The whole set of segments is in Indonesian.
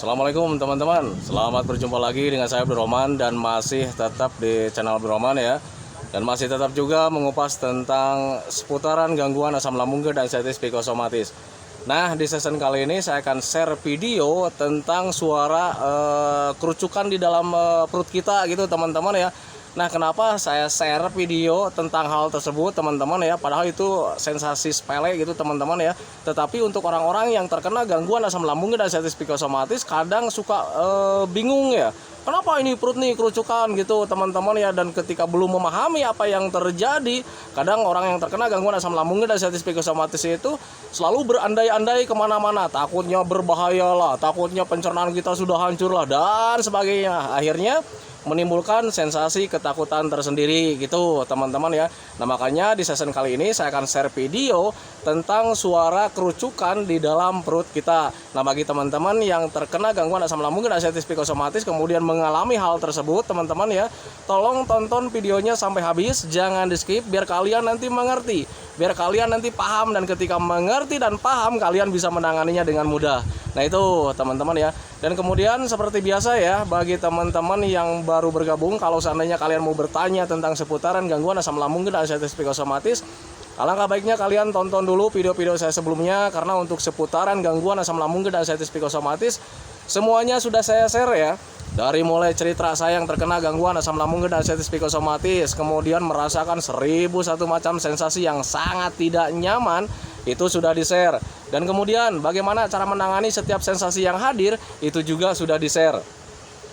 Assalamualaikum teman-teman, selamat berjumpa lagi dengan saya Abdul Roman dan masih tetap di channel Abdul Roman ya. Dan masih tetap juga mengupas tentang seputaran gangguan asam lambung dan diabetes psikosomatis. Nah, di season kali ini saya akan share video tentang suara kerucukan di dalam perut kita gitu teman-teman ya. Nah, kenapa saya share video tentang hal tersebut teman-teman ya, padahal itu sensasi sepele gitu teman-teman ya. Tetapi untuk orang-orang yang terkena gangguan asam lambung dan diabetes psikosomatis kadang suka bingung ya. Kenapa ini perut nih kerucukan gitu teman-teman ya, dan ketika belum memahami apa yang terjadi, kadang orang yang terkena gangguan asam lambung dan diabetes psikosomatis itu selalu berandai-andai kemana-mana, takutnya berbahaya lah, takutnya pencernaan kita sudah hancur lah dan sebagainya. Akhirnya menimbulkan sensasi ketakutan tersendiri gitu teman-teman ya. Nah, makanya di season kali ini saya akan share video tentang suara kerucukan di dalam perut kita. Nah, bagi teman-teman yang terkena gangguan asam lambung dan diabetes psikosomatis kemudian mengalami hal tersebut teman-teman ya, tolong tonton videonya sampai habis, jangan di skip biar kalian nanti mengerti, biar kalian nanti paham, dan ketika mengerti dan paham kalian bisa menanganinya dengan mudah. Nah, itu teman-teman ya. Dan kemudian seperti biasa ya, bagi teman-teman yang baru bergabung, kalau seandainya kalian mau bertanya tentang seputaran gangguan asam lambung dan diabetes psikosomatis, alangkah baiknya kalian tonton dulu video-video saya sebelumnya, karena untuk seputaran gangguan asam lambung dan diabetes psikosomatis semuanya sudah saya share ya. Dari mulai cerita saya yang terkena gangguan asam lambung dan diabetes psikosomatis, kemudian merasakan 1001 macam sensasi yang sangat tidak nyaman, itu sudah di-share. Dan kemudian bagaimana cara menangani setiap sensasi yang hadir, itu juga sudah di-share.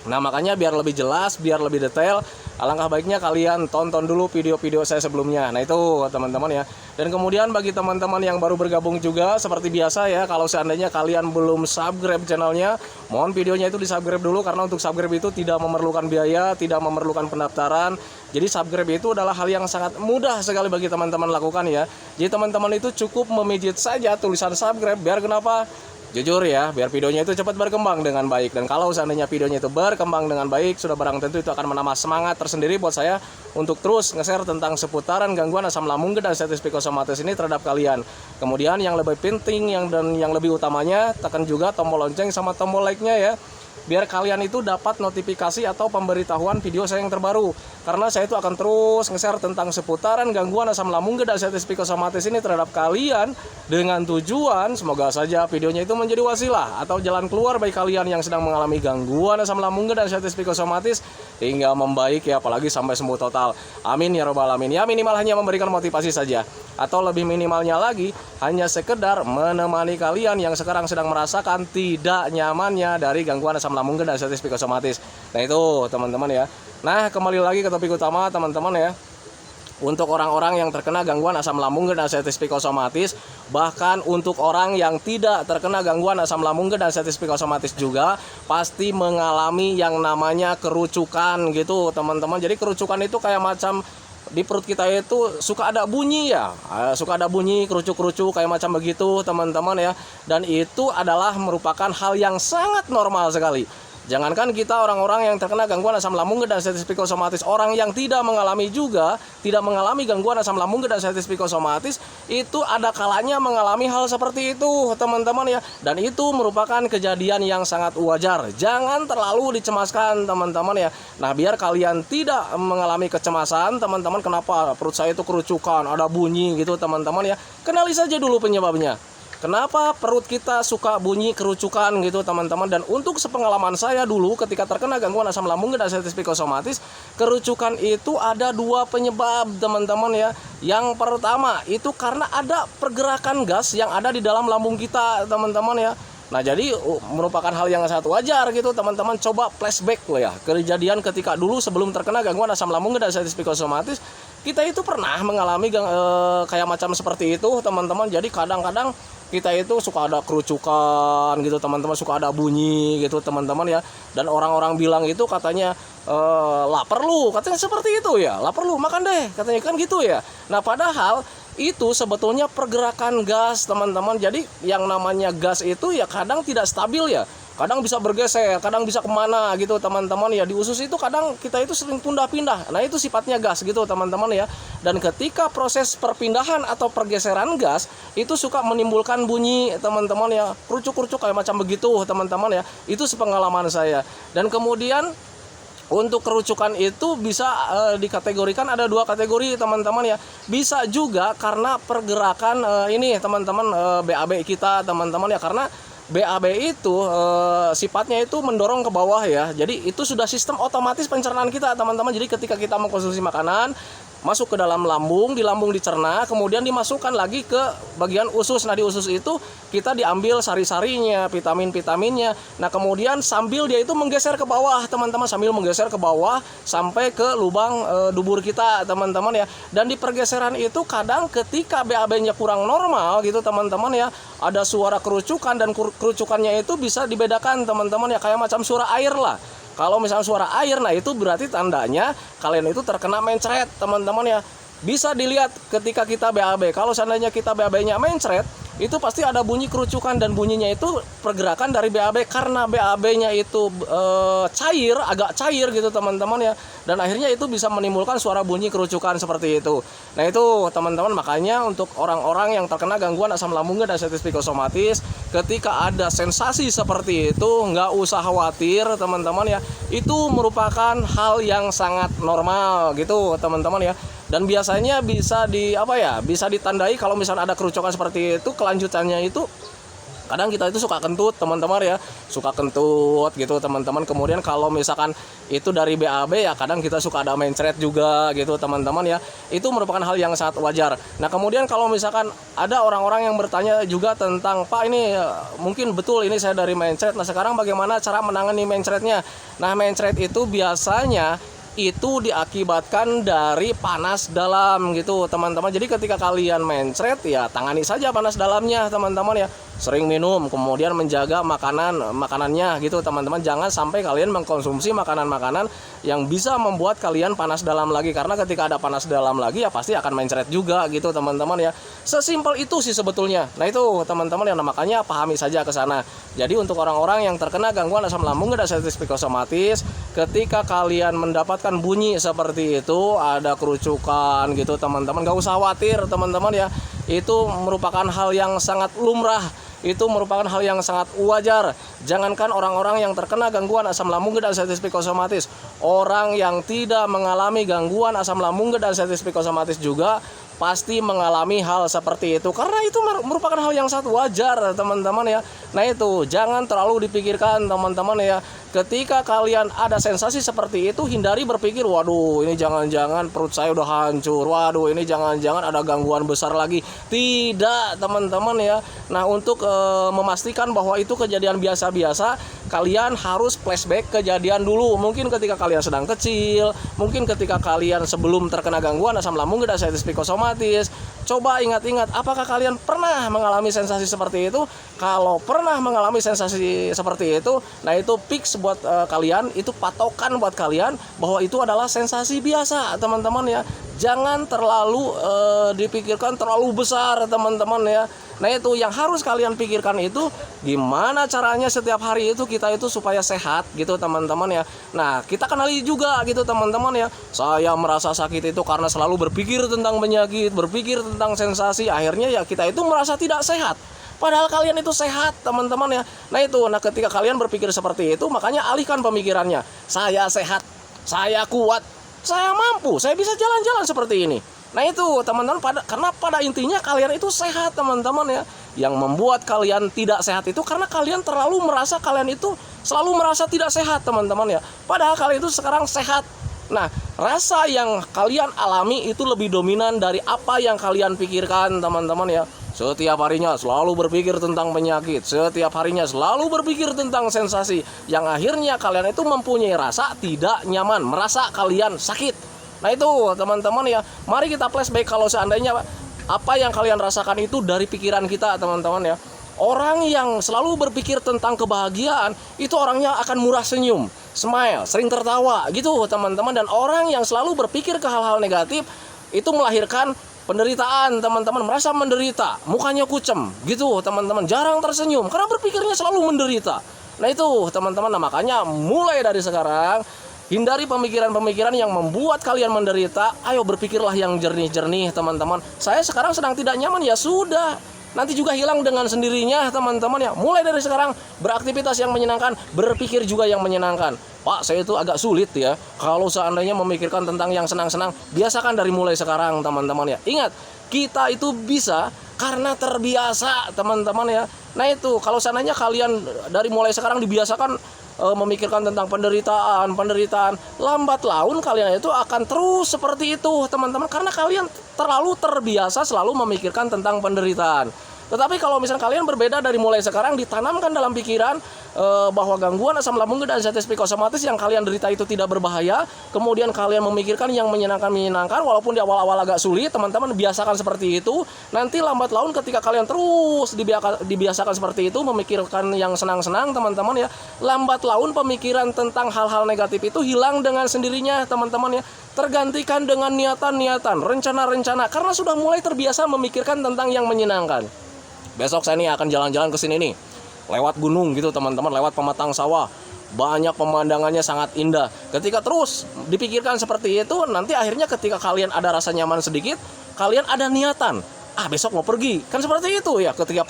Nah, makanya biar lebih jelas, biar lebih detail, alangkah baiknya kalian tonton dulu video-video saya sebelumnya. Nah, itu teman-teman ya. Dan kemudian bagi teman-teman yang baru bergabung juga, seperti biasa ya, kalau seandainya kalian belum subscribe channelnya, mohon videonya itu di subscribe dulu, karena untuk subscribe itu tidak memerlukan biaya, tidak memerlukan pendaftaran. Jadi subscribe itu adalah hal yang sangat mudah sekali bagi teman-teman lakukan ya. Jadi teman-teman itu cukup memijit saja tulisan subscribe, biar kenapa? Jujur ya, biar videonya itu cepat berkembang dengan baik. Dan kalau seandainya videonya itu berkembang dengan baik, sudah barang tentu itu akan menambah semangat tersendiri buat saya untuk terus nge-share tentang seputaran gangguan asam lambung dan diabetes psikosomatis ini terhadap kalian. Kemudian yang lebih penting dan yang lebih utamanya, tekan juga tombol lonceng sama tombol like-nya ya, biar kalian itu dapat notifikasi atau pemberitahuan video saya yang terbaru. Karena saya itu akan terus nge-share tentang seputaran gangguan asam lambung dan diabetes psikosomatis ini terhadap kalian, dengan tujuan semoga saja videonya itu menjadi wasilah atau jalan keluar bagi kalian yang sedang mengalami gangguan asam lambung dan diabetes psikosomatis hingga membaik ya, apalagi sampai sembuh total. Amin ya robbal alamin. Ya, minimal hanya memberikan motivasi saja, atau lebih minimalnya lagi hanya sekedar menemani kalian yang sekarang sedang merasakan tidak nyamannya dari gangguan asam lambung dan diabetes psikosomatis. Nah, itu teman-teman ya. Nah, kembali lagi ke topik utama teman-teman ya. Untuk orang-orang yang terkena gangguan asam lambung dan diabetes psikosomatis, bahkan untuk orang yang tidak terkena gangguan asam lambung dan diabetes psikosomatis juga pasti mengalami yang namanya kerucukan gitu teman-teman. Jadi kerucukan itu kayak macam di perut kita itu suka ada bunyi ya, suka ada bunyi kerucuk-kerucuk kayak macam begitu teman-teman ya. Dan itu adalah merupakan hal yang sangat normal sekali. Jangankan kita orang-orang yang terkena gangguan asam lambung dan diabetes psikosomatis, orang yang tidak mengalami juga, tidak mengalami gangguan asam lambung dan diabetes psikosomatis, itu ada kalanya mengalami hal seperti itu teman-teman ya. Dan itu merupakan kejadian yang sangat wajar. Jangan terlalu dicemaskan teman-teman ya. Nah, biar kalian tidak mengalami kecemasan teman-teman, kenapa perut saya itu kerucukan, ada bunyi gitu teman-teman ya. Kenali saja dulu penyebabnya. Kenapa perut kita suka bunyi kerucukan gitu teman-teman. Dan untuk sepengalaman saya dulu ketika terkena gangguan asam lambung dan diabetes psikosomatis, kerucukan itu ada dua penyebab teman-teman ya. Yang pertama itu karena ada pergerakan gas yang ada di dalam lambung kita teman-teman ya. Nah, jadi merupakan hal yang sangat wajar gitu teman-teman. Coba flashback loh ya, kejadian ketika dulu sebelum terkena gangguan asam lambung dan diabetes psikosomatis, kita itu pernah mengalami kayak macam seperti itu teman-teman. Jadi kadang-kadang kita itu suka ada kerucukan gitu teman-teman, suka ada bunyi gitu teman-teman ya. Dan orang-orang bilang itu katanya lapar lu, katanya seperti itu ya, lapar lu makan deh katanya kan gitu ya. Nah, padahal itu sebetulnya pergerakan gas teman-teman. Jadi yang namanya gas itu ya kadang tidak stabil ya. kadang bisa bergeser, kadang bisa kemana gitu teman-teman ya. Di usus itu kadang kita itu sering pindah-pindah. Nah itu sifatnya gas gitu teman-teman ya. Dan ketika proses perpindahan atau pergeseran gas itu suka menimbulkan bunyi teman-teman ya, kerucuk-kerucuk kayak macam begitu teman-teman ya. Itu sepengalaman saya. Dan kemudian untuk kerucukan itu bisa dikategorikan ada 2 kategori teman-teman ya. Bisa juga karena pergerakan ini teman-teman BAB kita teman-teman ya, karena BAB itu sifatnya itu mendorong ke bawah ya. Jadi itu sudah sistem otomatis pencernaan kita teman-teman. Jadi ketika kita mengkonsumsi makanan, masuk ke dalam lambung, di lambung dicerna, kemudian dimasukkan lagi ke bagian usus. Nah di usus itu kita diambil sari-sarinya, vitamin-vitaminnya. Nah kemudian sambil dia itu menggeser ke bawah teman-teman, sambil menggeser ke bawah sampai ke lubang dubur kita teman-teman ya. Dan di pergeseran itu kadang ketika BAB-nya kurang normal gitu teman-teman ya, ada suara kerucukan, dan kerucukannya itu bisa dibedakan teman-teman ya, kayak macam suara air lah. Kalau misalnya suara air, nah itu berarti tandanya kalian itu terkena mencret teman-teman ya. Bisa dilihat ketika kita BAB. Kalau seandainya kita BAB-nya mencret, itu pasti ada bunyi kerucukan, dan bunyinya itu pergerakan dari BAB karena BAB-nya itu cair, agak cair gitu teman-teman ya. Dan akhirnya itu bisa menimbulkan suara bunyi kerucukan seperti itu. Nah itu teman-teman, makanya untuk orang-orang yang terkena gangguan asam lambung dan diabetes psikosomatis, ketika ada sensasi seperti itu nggak usah khawatir teman-teman ya. Itu merupakan hal yang sangat normal gitu teman-teman ya. Dan biasanya bisa bisa ditandai kalau misalnya ada kerucukan seperti itu, kelanjutannya itu kadang kita itu suka kentut teman-teman ya, suka kentut gitu teman-teman. Kemudian kalau misalkan itu dari BAB ya kadang kita suka ada mencret juga gitu teman-teman ya. Itu merupakan hal yang sangat wajar. Nah kemudian kalau misalkan ada orang-orang yang bertanya juga tentang, Pak ini mungkin betul ini saya dari mencret, nah sekarang bagaimana cara menangani mencretnya? Nah mencret itu biasanya itu diakibatkan dari panas dalam gitu teman-teman. Jadi ketika kalian mencret ya tangani saja panas dalamnya teman-teman ya. Sering minum, kemudian menjaga makanannya gitu teman-teman. Jangan sampai kalian mengkonsumsi makanan-makanan yang bisa membuat kalian panas dalam lagi, karena ketika ada panas dalam lagi ya pasti akan mencret juga gitu teman-teman ya. Sesimpel itu sih sebetulnya. Nah itu teman-teman yang makanya pahami saja ke sana. Jadi untuk orang-orang yang terkena gangguan asam lambung dan diabetes psikosomatis, ketika kalian mendapatkan bunyi seperti itu, ada kerucukan gitu teman-teman, gak usah khawatir teman-teman ya. Itu merupakan hal yang sangat lumrah, itu merupakan hal yang sangat wajar. Jangankan orang-orang yang terkena gangguan asam lambung dan diabetes psikosomatis, orang yang tidak mengalami gangguan asam lambung dan diabetes psikosomatis juga pasti mengalami hal seperti itu, karena itu merupakan hal yang sangat wajar teman-teman ya. Nah itu jangan terlalu dipikirkan teman-teman ya. Ketika kalian ada sensasi seperti itu, hindari berpikir, waduh ini jangan-jangan perut saya udah hancur, waduh ini jangan-jangan ada gangguan besar lagi. Tidak teman-teman ya. Nah untuk memastikan bahwa itu kejadian biasa-biasa, kalian harus flashback kejadian dulu. Mungkin ketika kalian sedang kecil, mungkin ketika kalian sebelum terkena gangguan asam lambung dan diabetes psikosomatis. Coba ingat-ingat, apakah kalian pernah mengalami sensasi seperti itu? Kalau pernah mengalami sensasi seperti itu, nah itu fix buat kalian, itu patokan buat kalian bahwa itu adalah sensasi biasa teman-teman ya. Jangan terlalu dipikirkan terlalu besar teman-teman ya. Nah itu yang harus kalian pikirkan itu gimana caranya setiap hari itu kita itu supaya sehat gitu teman-teman ya. Nah kita kenali juga gitu teman-teman ya. Saya merasa sakit itu karena selalu berpikir tentang penyakit, berpikir tentang sensasi, akhirnya ya kita itu merasa tidak sehat. Padahal kalian itu sehat teman-teman ya. Nah itu, ketika kalian berpikir seperti itu, makanya alihkan pemikirannya. Saya sehat, saya kuat, saya mampu, saya bisa jalan-jalan seperti ini. Nah itu teman-teman, karena pada intinya kalian itu sehat teman-teman ya. Yang membuat kalian tidak sehat itu karena kalian terlalu merasa kalian itu selalu merasa tidak sehat teman-teman ya. Padahal kalian itu sekarang sehat. Nah rasa yang kalian alami itu lebih dominan dari apa yang kalian pikirkan teman-teman ya. Setiap harinya selalu berpikir tentang penyakit, setiap harinya selalu berpikir tentang sensasi, yang akhirnya kalian itu mempunyai rasa tidak nyaman, merasa kalian sakit. Nah itu teman-teman ya, mari kita flashback kalau seandainya apa yang kalian rasakan itu dari pikiran kita teman-teman ya. Orang yang selalu berpikir tentang kebahagiaan itu orangnya akan murah senyum, smile, sering tertawa gitu teman-teman. Dan orang yang selalu berpikir ke hal-hal negatif itu melahirkan penderitaan teman-teman, merasa menderita, mukanya kucem gitu teman-teman, jarang tersenyum karena berpikirnya selalu menderita. Nah itu teman-teman, nah makanya mulai dari sekarang hindari pemikiran-pemikiran yang membuat kalian menderita. Ayo berpikirlah yang jernih-jernih teman-teman. Saya sekarang sedang tidak nyaman, ya sudah, nanti juga hilang dengan sendirinya teman-teman ya. Mulai dari sekarang beraktivitas yang menyenangkan, berpikir juga yang menyenangkan. Pak, saya itu agak sulit ya kalau seandainya memikirkan tentang yang senang-senang. Biasakan dari mulai sekarang teman-teman ya. Ingat, kita itu bisa karena terbiasa teman-teman ya. Nah itu kalau seandainya kalian dari mulai sekarang dibiasakan memikirkan tentang penderitaan, lambat laun kalian itu akan terus seperti itu teman-teman, karena kalian terlalu terbiasa selalu memikirkan tentang penderitaan. Tetapi kalau misalnya kalian berbeda dari mulai sekarang, ditanamkan dalam pikiran bahwa gangguan asam lambung dan anxiety psikosomatis yang kalian derita itu tidak berbahaya, kemudian kalian memikirkan yang menyenangkan, walaupun di awal-awal agak sulit, teman-teman biasakan seperti itu. Nanti lambat laun ketika kalian terus dibiasakan seperti itu, memikirkan yang senang-senang teman-teman ya, lambat laun pemikiran tentang hal-hal negatif itu hilang dengan sendirinya teman-teman ya, tergantikan dengan niatan-niatan, rencana-rencana, karena sudah mulai terbiasa memikirkan tentang yang menyenangkan. Besok saya nih akan jalan-jalan ke sini nih, lewat gunung gitu teman-teman, lewat pematang sawah, banyak pemandangannya sangat indah. Ketika terus dipikirkan seperti itu, nanti akhirnya ketika kalian ada rasa nyaman sedikit, kalian ada niatan, besok mau pergi, kan seperti itu ya. Ketika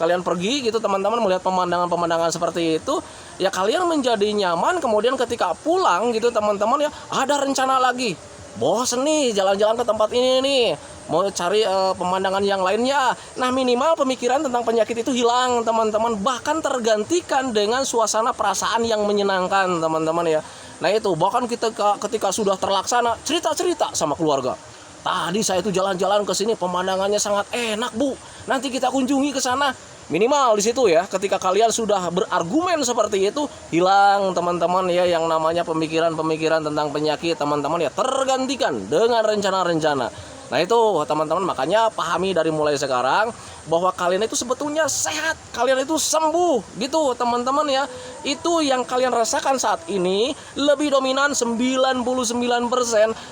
kalian pergi gitu teman-teman, melihat pemandangan-pemandangan seperti itu, ya kalian menjadi nyaman. Kemudian ketika pulang gitu teman-teman ya, ada rencana lagi, bosen nih jalan-jalan ke tempat ini nih, mau cari pemandangan yang lainnya. Nah minimal pemikiran tentang penyakit itu hilang teman-teman, bahkan tergantikan dengan suasana perasaan yang menyenangkan teman-teman ya. Nah itu bahkan ketika sudah terlaksana, cerita-cerita sama keluarga, tadi saya itu jalan-jalan ke sini, pemandangannya sangat enak Bu, nanti kita kunjungi ke sana. Minimal di situ ya, ketika kalian sudah berargumen seperti itu, hilang teman-teman ya yang namanya pemikiran-pemikiran tentang penyakit teman-teman ya, tergantikan dengan rencana-rencana. Nah itu teman-teman, makanya pahami dari mulai sekarang bahwa kalian itu sebetulnya sehat, kalian itu sembuh gitu teman-teman ya. Itu yang kalian rasakan saat ini lebih dominan 99%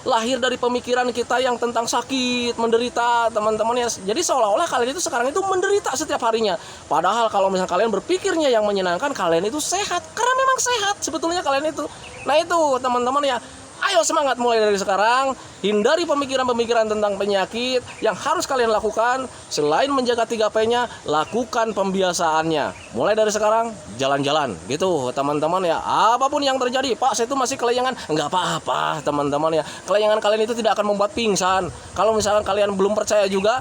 lahir dari pemikiran kita yang tentang sakit, menderita teman-teman ya. Jadi seolah-olah kalian itu sekarang itu menderita setiap harinya. Padahal kalau misalnya kalian berpikirnya yang menyenangkan, kalian itu sehat, karena memang sehat sebetulnya kalian itu. Nah itu teman-teman ya, ayo semangat mulai dari sekarang. Hindari pemikiran-pemikiran tentang penyakit. Yang harus kalian lakukan selain menjaga 3P-nya, lakukan pembiasaannya. Mulai dari sekarang jalan-jalan gitu teman-teman ya. Apapun yang terjadi, Pak saya itu masih kelayangan, enggak apa-apa teman-teman ya. Kelayangan kalian itu tidak akan membuat pingsan. Kalau misalkan kalian belum percaya juga,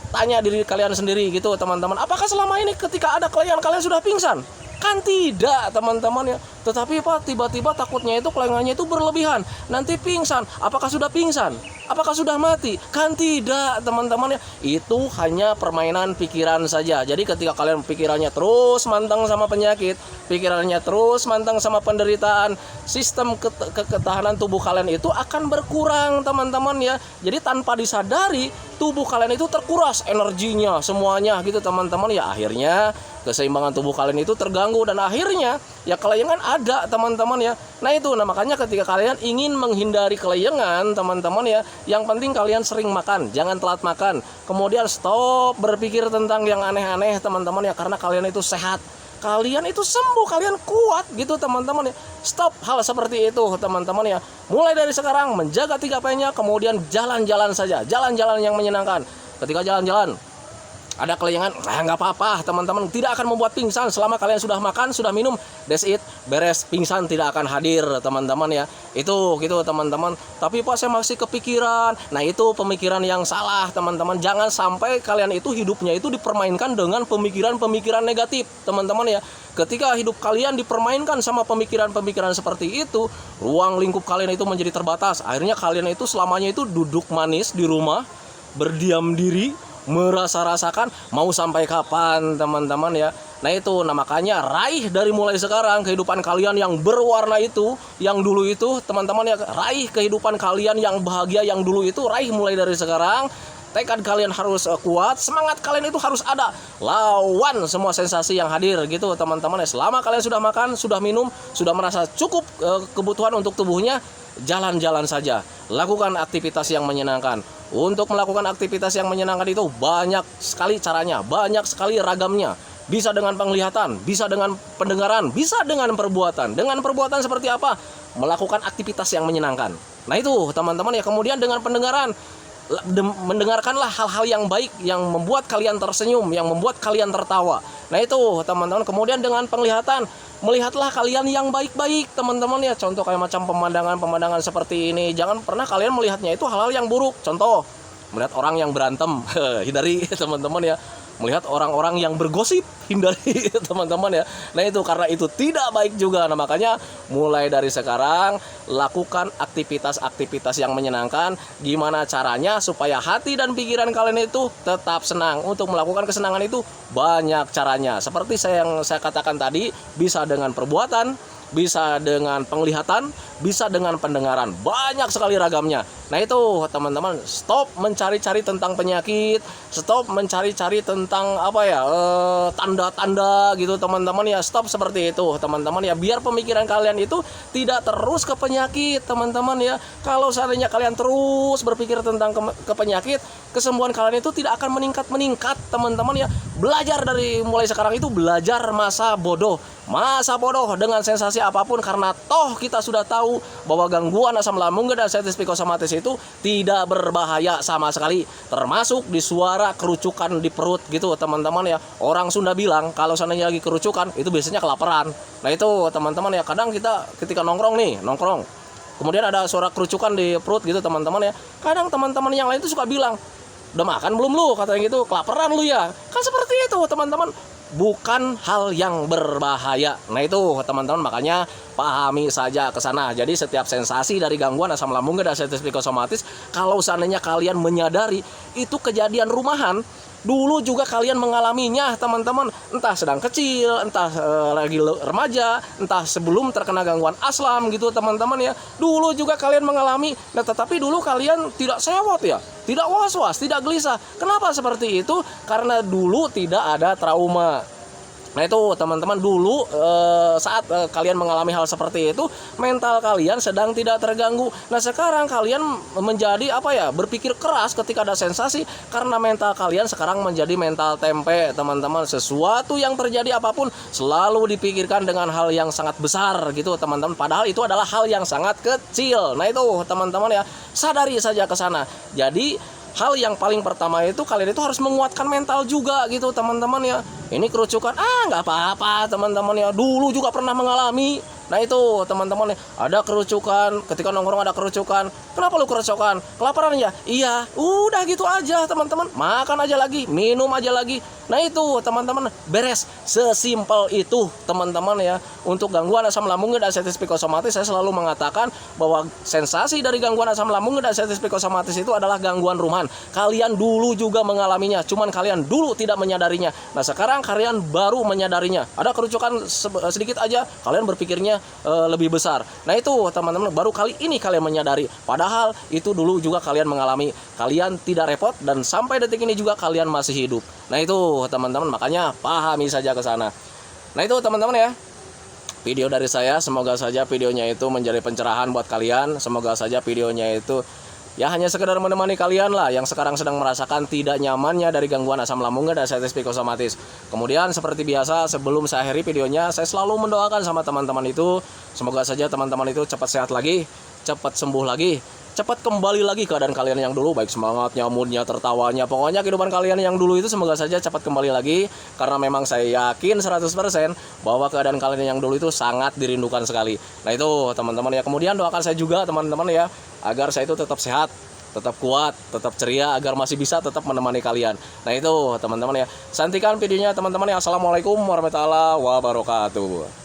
tanya diri kalian sendiri gitu teman-teman, apakah selama ini ketika ada kelayangan kalian sudah pingsan? Kan tidak teman-teman ya. Tetapi Pak, tiba-tiba takutnya itu kelayangannya itu berlebihan, nanti pingsan. Apakah sudah pingsan? Apakah sudah mati? Kan tidak teman-teman ya. Itu hanya permainan pikiran saja. Jadi ketika kalian pikirannya terus manteng sama penyakit, pikirannya terus manteng sama penderitaan, sistem ketahanan tubuh kalian itu akan berkurang teman-teman ya. Jadi tanpa disadari tubuh kalian itu terkuras energinya semuanya gitu teman-teman ya. Akhirnya keseimbangan tubuh kalian itu terganggu dan akhirnya ya kelayangan ada teman-teman ya. Nah itu, nah makanya ketika kalian ingin menghindari kelayangan teman-teman ya, yang penting kalian sering makan, jangan telat makan. Kemudian stop berpikir tentang yang aneh-aneh teman-teman ya, karena kalian itu sehat, kalian itu sembuh, kalian kuat gitu teman-teman ya. Stop hal seperti itu teman-teman ya. Mulai dari sekarang menjaga 3P-nya, kemudian jalan-jalan saja, jalan-jalan yang menyenangkan. Ketika jalan-jalan ada kelayangan, nggak apa-apa teman-teman, tidak akan membuat pingsan selama kalian sudah makan, sudah minum, that's it, beres, pingsan tidak akan hadir teman-teman ya. Itu gitu teman-teman. Tapi Pak saya masih kepikiran. Nah itu pemikiran yang salah teman-teman. Jangan sampai kalian itu hidupnya itu dipermainkan dengan pemikiran-pemikiran negatif teman-teman ya. Ketika hidup kalian dipermainkan sama pemikiran-pemikiran seperti itu, ruang lingkup kalian itu menjadi terbatas. Akhirnya kalian itu selamanya itu duduk manis di rumah, berdiam diri, merasa-rasakan mau sampai kapan teman-teman ya. Nah itu, nah makanya raih dari mulai sekarang kehidupan kalian yang berwarna itu, yang dulu itu teman-teman ya. Raih kehidupan kalian yang bahagia yang dulu itu, raih mulai dari sekarang. Tekad kalian harus kuat, semangat kalian itu harus ada, lawan semua sensasi yang hadir gitu teman-teman ya. Selama kalian sudah makan, sudah minum, sudah merasa cukup kebutuhan untuk tubuhnya, jalan-jalan saja, lakukan aktivitas yang menyenangkan. Untuk melakukan aktivitas yang menyenangkan itu banyak sekali caranya, banyak sekali ragamnya. bisa dengan penglihatan, bisa dengan pendengaran, bisa dengan perbuatan. Dengan perbuatan seperti apa? Melakukan aktivitas yang menyenangkan. Nah itu teman-teman ya. Kemudian dengan pendengaran, mendengarkanlah hal-hal yang baik yang membuat kalian tersenyum, yang membuat kalian tertawa. Nah itu teman-teman. Kemudian dengan penglihatan, melihatlah kalian yang baik-baik teman-teman ya. Contoh kayak macam pemandangan seperti ini. Jangan pernah kalian melihatnya itu hal-hal yang buruk. Contoh, melihat orang yang berantem, hindari teman-teman ya. Melihat orang-orang yang bergosip, hindari teman-teman ya. Nah itu karena itu tidak baik juga. Nah makanya mulai dari sekarang lakukan aktivitas-aktivitas yang menyenangkan. Gimana caranya supaya hati dan pikiran kalian itu tetap senang. Untuk melakukan kesenangan itu banyak caranya. Seperti yang saya katakan tadi, bisa dengan perbuatan, bisa dengan penglihatan, bisa dengan pendengaran. Banyak sekali ragamnya. Nah itu teman-teman, stop mencari-cari tentang penyakit, stop mencari-cari tentang tanda-tanda gitu teman-teman ya. Stop seperti itu teman-teman ya, biar pemikiran kalian itu tidak terus ke penyakit teman-teman ya. Kalau seandainya kalian terus berpikir tentang ke penyakit, kesembuhan kalian itu tidak akan meningkat teman-teman ya. Belajar dari mulai sekarang itu, belajar masa bodoh dengan sensasi apapun, karena toh kita sudah tahu bahwa gangguan asam lambung dan diabetes psikosomatis itu tidak berbahaya sama sekali, termasuk di suara kerucukan di perut gitu teman-teman ya. Orang Sunda bilang kalau seandainya lagi kerucukan itu biasanya kelaparan. Nah itu teman-teman ya, kadang kita ketika nongkrong, kemudian ada suara kerucukan di perut gitu teman-teman ya. Kadang teman-teman yang lain itu suka bilang, udah makan belum lu, katanya gitu, kelaparan lu ya. Kan seperti itu teman-teman, bukan hal yang berbahaya. Nah itu teman-teman, makanya pahami saja ke sana. Jadi setiap sensasi dari gangguan asam lambung dan diabetes psikosomatis, kalau seandainya kalian menyadari itu kejadian rumahan, dulu juga kalian mengalaminya teman-teman, entah sedang kecil, entah lagi remaja, entah sebelum terkena gangguan aslam gitu teman-teman ya. Dulu juga kalian mengalami. Nah tetapi dulu kalian tidak sewot ya, tidak was-was, tidak gelisah. Kenapa seperti itu? Karena dulu tidak ada trauma. Nah itu teman-teman, dulu saat kalian mengalami hal seperti itu, mental kalian sedang tidak terganggu. Nah sekarang kalian menjadi berpikir keras ketika ada sensasi, karena mental kalian sekarang menjadi mental tempe teman-teman. Sesuatu yang terjadi apapun selalu dipikirkan dengan hal yang sangat besar gitu teman-teman, padahal itu adalah hal yang sangat kecil. Nah itu teman-teman ya, sadari saja ke sana. Jadi hal yang paling pertama itu kalian itu harus menguatkan mental juga gitu teman-teman ya. Ini kerucukan, nggak apa-apa teman-teman ya, dulu juga pernah mengalami. Nah itu teman-teman ya, ada kerucukan, ketika nongkrong ada kerucukan. Kenapa lu kerucukan? Kelaparan ya? Iya, udah gitu aja teman-teman, makan aja lagi, minum aja lagi. Nah itu teman-teman, beres. Sesimpel itu teman-teman ya. Untuk gangguan asam lambung dan diabetes psikosomatis, saya selalu mengatakan bahwa sensasi dari gangguan asam lambung dan diabetes psikosomatis itu adalah gangguan rumahan. Kalian dulu juga mengalaminya, cuman kalian dulu tidak menyadarinya. Nah sekarang kalian baru menyadarinya. Ada kerucukan sedikit aja, kalian berpikirnya lebih besar. Nah itu teman-teman, baru kali ini kalian menyadari. Padahal itu dulu juga kalian mengalami. Kalian tidak repot, dan sampai detik ini juga kalian masih hidup. Nah itu teman-teman, makanya pahami saja ke sana. Nah itu teman-teman ya, video dari saya. Semoga saja videonya itu menjadi pencerahan buat kalian. Semoga saja videonya itu ya hanya sekedar menemani kalian lah yang sekarang sedang merasakan tidak nyamannya dari gangguan asam lambung dan diabetes psikosomatis. Kemudian seperti biasa, sebelum saya akhiri videonya, saya selalu mendoakan sama teman-teman itu, semoga saja teman-teman itu cepat sehat lagi, cepat sembuh lagi, cepat kembali lagi keadaan kalian yang dulu, baik semangatnya, moodnya, tertawanya, pokoknya kehidupan kalian yang dulu itu semoga saja cepat kembali lagi. Karena memang saya yakin 100% bahwa keadaan kalian yang dulu itu sangat dirindukan sekali. Nah itu teman-teman ya. Kemudian doakan saya juga teman-teman ya, agar saya itu tetap sehat, tetap kuat, tetap ceria, agar masih bisa tetap menemani kalian. Nah itu teman-teman ya. Santikan videonya teman-teman ya. Assalamualaikum warahmatullahi wabarakatuh.